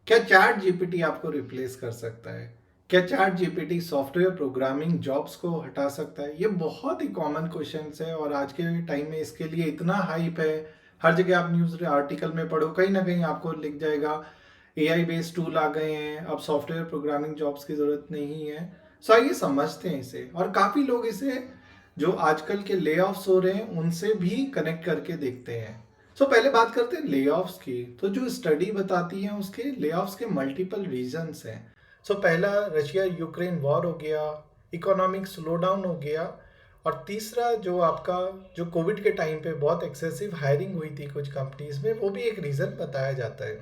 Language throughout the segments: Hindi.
क्या चैट जीपीटी आपको रिप्लेस कर सकता है? क्या chat GPT software programming jobs को हटा सकता है? ये बहुत ही कॉमन क्वेश्चंस है और आज के टाइम में इसके लिए इतना हाइप है। हर जगह आप न्यूज़ आर्टिकल में पढ़ो, कहीं ना कहीं आपको लिख जाएगा एआई बेस्ड टूल आ गए हैं, अब सॉफ्टवेयर प्रोग्रामिंग जॉब्स की ज़रूरत नहीं है। सो आइए समझते हैं इसे, और काफ़ी लोग इसे जो आजकल के ले ऑफ्स हो रहे हैं उनसे भी कनेक्ट करके देखते हैं। पहले बात करते हैं ले-ऑफ्स की। तो जो स्टडी बताती है उसके ले-ऑफ्स के मल्टीपल रीजंस हैं। पहला रशिया यूक्रेन वॉर हो गया, इकोनॉमिक स्लो डाउन हो गया, और तीसरा जो आपका जो कोविड के टाइम पे बहुत एक्सेसिव हायरिंग हुई थी कुछ कंपनीज में, वो भी एक रीज़न बताया जाता है।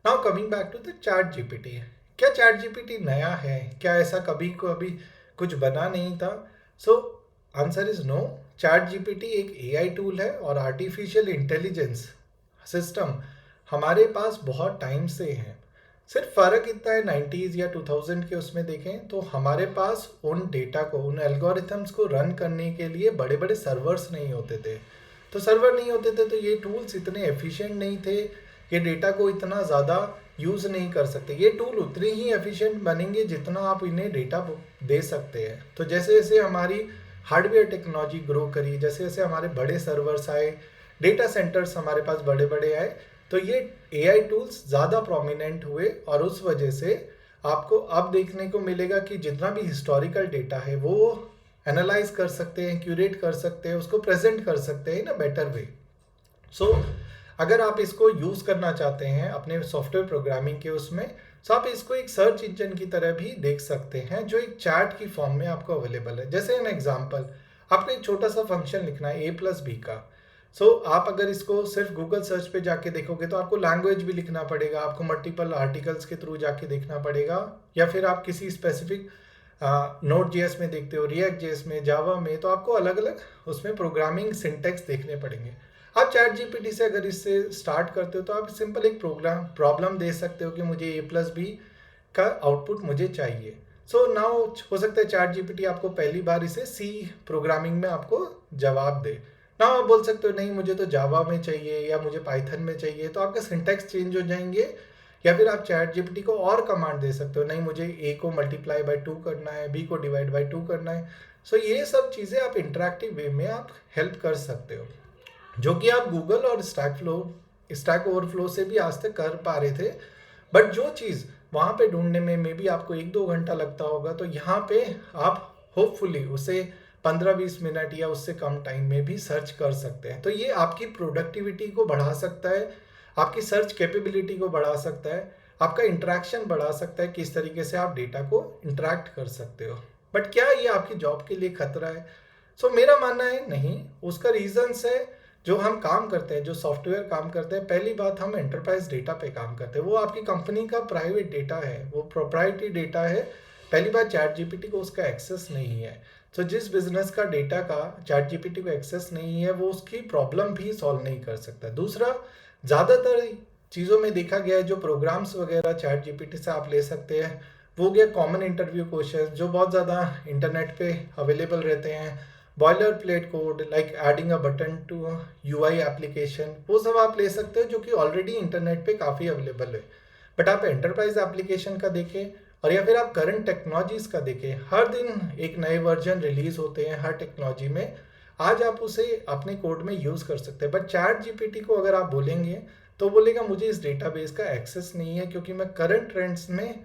Now coming back to the chat GPT. क्या चैट जीपीटी नया है? क्या ऐसा कभी कभी कुछ बना नहीं था? So answer is no. Chat GPT एक एआई टूल है और आर्टिफिशियल इंटेलिजेंस सिस्टम हमारे पास बहुत टाइम से है। सिर्फ फ़र्क इतना है, 90s या 2000 के उसमें देखें तो हमारे पास उन डेटा को, उन एल्गोरिथम्स को रन करने के लिए बड़े बड़े सर्वर्स नहीं होते थे। तो सर्वर नहीं होते थे तो ये टूल्स इतने एफिशिएंट नहीं थे, ये डेटा को इतना ज़्यादा यूज़ नहीं कर सकते। ये टूल उतने ही एफिशिएंट बनेंगे जितना आप इन्हें डेटा दे सकते हैं। तो जैसे जैसे हमारी हार्डवेयर टेक्नोलॉजी ग्रो करी, जैसे जैसे हमारे बड़े सर्वर्स आए, डेटा सेंटर्स हमारे पास बड़े बड़े आए, तो ये एआई टूल्स ज़्यादा प्रोमिनेंट हुए, और उस वजह से आपको अब देखने को मिलेगा कि जितना भी हिस्टोरिकल डेटा है वो एनालाइज कर सकते हैं, क्यूरेट कर सकते हैं, उसको प्रेजेंट कर सकते हैं इन अ बेटर वे। सो अगर आप इसको यूज़ करना चाहते हैं अपने सॉफ्टवेयर प्रोग्रामिंग के उसमें, तो आप इसको एक सर्च इंजन की तरह भी देख सकते हैं जो एक चैट की फॉर्म में आपको अवेलेबल है। जैसे एन एग्जांपल, आपको एक छोटा सा फंक्शन लिखना है a+b का। आप अगर इसको सिर्फ गूगल सर्च पे जाके देखोगे तो आपको लैंग्वेज भी लिखना पड़ेगा, आपको मल्टीपल आर्टिकल्स के थ्रू जाके देखना पड़ेगा, या फिर आप किसी स्पेसिफिक नोट जेएस में देखते हो, रिएक्ट जेएस में, जावा में, तो आपको अलग अलग उसमें प्रोग्रामिंग सिंटेक्स देखने पड़ेंगे। आप चैट जीपीटी से अगर इससे स्टार्ट करते हो तो आप सिंपल एक प्रोग्राम प्रॉब्लम दे सकते हो कि मुझे a+b का आउटपुट मुझे चाहिए। नाउ हो सकता है चैट जीपीटी आपको पहली बार इसे सी प्रोग्रामिंग में आपको जवाब दे। नाउ आप बोल सकते हो नहीं मुझे तो जावा में चाहिए या मुझे पाइथन में चाहिए, तो आपके सिंटेक्स चेंज हो जाएंगे। या फिर आप चैट जीपीटी को और कमांड दे सकते हो, नहीं मुझे ए को मल्टीप्लाई बाय 2 करना है, बी को डिवाइड बाय 2 करना है। ये सब चीज़ें आप इंटरेक्टिव वे में आप हेल्प कर सकते हो, जो कि आप गूगल और स्टैक ओवरफ्लो से भी आज तक कर पा रहे थे। बट जो चीज़ वहाँ पे ढूंढने में मे बी आपको 1-2 घंटा लगता होगा, तो यहाँ पे आप होपफुली उसे 15-20 मिनट या उससे कम टाइम में भी सर्च कर सकते हैं। तो ये आपकी प्रोडक्टिविटी को बढ़ा सकता है, आपकी सर्च कैपेबिलिटी को बढ़ा सकता है, आपका इंटरेक्शन बढ़ा सकता है, किस तरीके से आप डेटा को इंटरेक्ट कर सकते हो। बट क्या ये आपकी जॉब के लिए खतरा है? मेरा मानना है नहीं। उसका रीजंस है, जो हम काम करते हैं, जो सॉफ्टवेयर काम करते हैं, पहली बात हम एंटरप्राइज डेटा पे काम करते हैं, वो आपकी कंपनी का प्राइवेट डेटा है, वो प्रोप्राइटरी डेटा है। पहली बात, चैट जीपीटी को उसका एक्सेस नहीं है। जिस बिजनेस का डेटा का चैट जीपीटी को एक्सेस नहीं है, वो उसकी प्रॉब्लम भी सॉल्व नहीं कर सकता। दूसरा, ज़्यादातर चीज़ों में देखा गया है जो प्रोग्राम्स वगैरह चैट जीपीटी से आप ले सकते हैं, वो हो गया कॉमन इंटरव्यू क्वेश्चन जो बहुत ज़्यादा इंटरनेट पे अवेलेबल रहते हैं, boiler plate code like adding a button to UI application, वो सब आप ले सकते हो जो कि ऑलरेडी इंटरनेट पे काफ़ी अवेलेबल है। बट आप एंटरप्राइज एप्लीकेशन का देखें, और या फिर आप करंट टेक्नोलॉजीज का देखें, हर दिन एक नए वर्जन रिलीज होते हैं हर टेक्नोलॉजी में। आज आप उसे अपने कोड में यूज़ कर सकते हैं। बट चैट जीपीटी को अगर आप बोलेंगे तो बोलेगा मुझे इस डेटाबेस का एक्सेस नहीं है, क्योंकि मैं करंट ट्रेंड्स में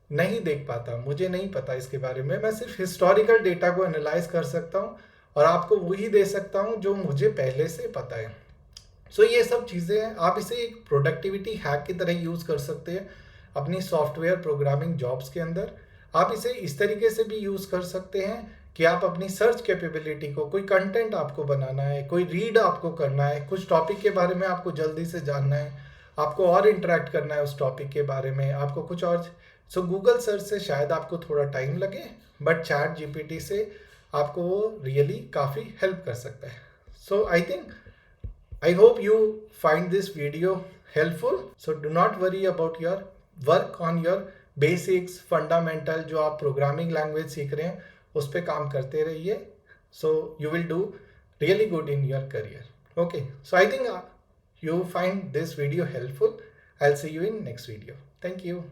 नहीं देख पाता, मुझे नहीं पता इसके बारे में, मैं सिर्फ हिस्टोरिकल डेटा को एनालाइज कर सकता हूँ और आपको वही दे सकता हूँ जो मुझे पहले से पता है। ये सब चीज़ें हैं, आप इसे एक प्रोडक्टिविटी हैक की तरह यूज़ कर सकते हैं अपनी सॉफ्टवेयर प्रोग्रामिंग जॉब्स के अंदर। आप इसे इस तरीके से भी यूज़ कर सकते हैं कि आप अपनी सर्च कैपेबिलिटी को, कोई कंटेंट आपको बनाना है, कोई रीड आपको करना है, कुछ टॉपिक के बारे में आपको जल्दी से जानना है, आपको और इंटरेक्ट करना है उस टॉपिक के बारे में, आपको कुछ और। गूगल सर्च से शायद आपको थोड़ा टाइम लगे, बट चैट जीपीटी से आपको वो रियली काफ़ी हेल्प कर सकता है। I hope you find this video helpful. Do not worry about your work on your basics, fundamental जो आप प्रोग्रामिंग लैंग्वेज सीख रहे हैं उस पर काम करते रहिए. You will do really good in your career. Okay, I think you find this video helpful. I'll see you in next video. Thank you.